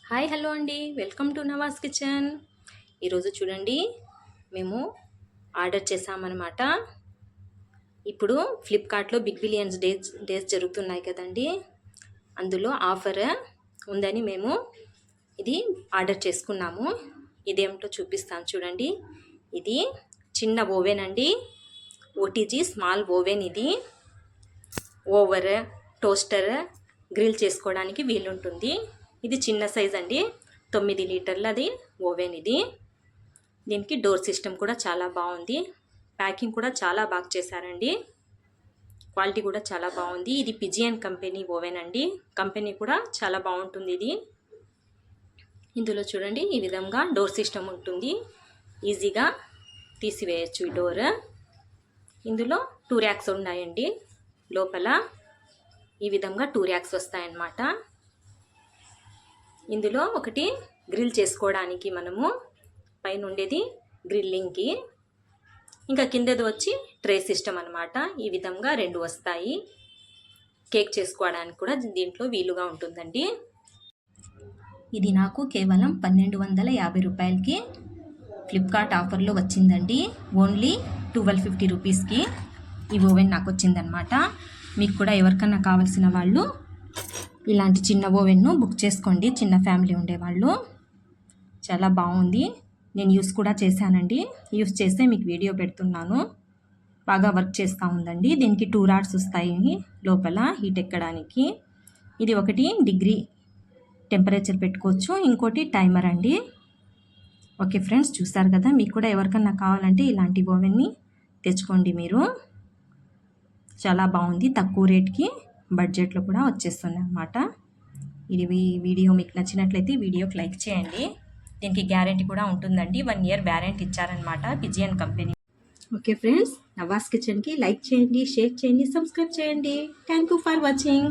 Hi hello అండి, welcome to Nawaz kitchen. ఈరోజు చూడండి, మేము ఆర్డర్ చేసామన్నమాట. ఇప్పుడు ఫ్లిప్కార్ట్లో బిగ్ బిలియన్స్ డేస్ జరుగుతున్నాయి కదండి, అందులో ఆఫర్ ఉందని మేము ఇది ఆర్డర్ చేసుకున్నాము. ఇదేమిటో చూపిస్తాను చూడండి. ఇది చిన్న ఓవెన్ అండి, ఓటీజీ స్మాల్ ఓవెన్. ఇది ఓవర్, టోస్టర్, గ్రిల్ చేసుకోవడానికి వీలుంటుంది. ఇది చిన్న సైజ్ అండి, 9 లీటర్లది ఓవెన్. ఇది దీనికి డోర్ సిస్టమ్ కూడా చాలా బాగుంది. ప్యాకింగ్ కూడా చాలా బాగా చేశారండి, క్వాలిటీ కూడా చాలా బాగుంది. ఇది పిజియన్ కంపెనీ ఓవెన్ అండి, కంపెనీ కూడా చాలా బాగుంటుంది. ఇది ఇందులో చూడండి, ఈ విధంగా డోర్ సిస్టమ్ ఉంటుంది, ఈజీగా తీసివేయచ్చు ఈ డోర్. ఇందులో 2 ర్యాక్స్ ఉన్నాయండి లోపల. ఈ విధంగా 2 ర్యాక్స్ వస్తాయన్నమాట. ఇందులో ఒకటి గ్రిల్ చేసుకోవడానికి మనము పైన ఉండేది గ్రిల్లింగ్కి, ఇంకా కిందది వచ్చి ట్రే సిస్టమ్ అనమాట. ఈ విధంగా 2 వస్తాయి. కేక్ చేసుకోవడానికి కూడా దీంట్లో వీలుగా ఉంటుందండి. ఇది నాకు కేవలం 1250 రూపాయలకి ఫ్లిప్కార్ట్ ఆఫర్లో వచ్చిందండి. ఓన్లీ 1250 రూపీస్కి ఈ ఓవెన్ నాకు వచ్చిందనమాట. మీకు కూడా ఎవరికన్నా కావాల్సిన వాళ్ళు ఇలాంటి చిన్న ఓవెన్ను బుక్ చేసుకోండి, చిన్న ఫ్యామిలీ ఉండేవాళ్ళు. చాలా బాగుంది, నేను యూస్ కూడా చేశానండి. యూస్ చేస్తే మీకు వీడియో పెడుతున్నాను. బాగా వర్క్ చేస్తూ ఉందండి. దీనికి 2 రాడ్స్ వస్తాయి లోపల హీట్ ఎక్కడానికి. ఇది 1 డిగ్రీ టెంపరేచర్ పెట్టుకోవచ్చు, ఇంకోటి టైమర్ అండి. ఓకే ఫ్రెండ్స్, చూసారు కదా. మీకు కూడా ఎవరికన్నా కావాలంటే ఇలాంటి ఓవెన్ని తెచ్చుకోండి మీరు. చాలా బాగుంది, తక్కువ రేట్కి బడ్జెట్లో కూడా వచ్చేస్తుంది అన్నమాట. ఇది వీడియో మీకు నచ్చినట్లయితే వీడియోకి లైక్ చేయండి. దీనికి గ్యారెంటీ కూడా ఉంటుందండి, 1 ఇయర్ వ్యారంటీ ఇచ్చారనమాట pigeon company. Okay friends, Nawaz కిచెన్కి లైక్ చేయండి, షేర్ చేయండి, సబ్స్క్రైబ్ చేయండి. Thank you for watching.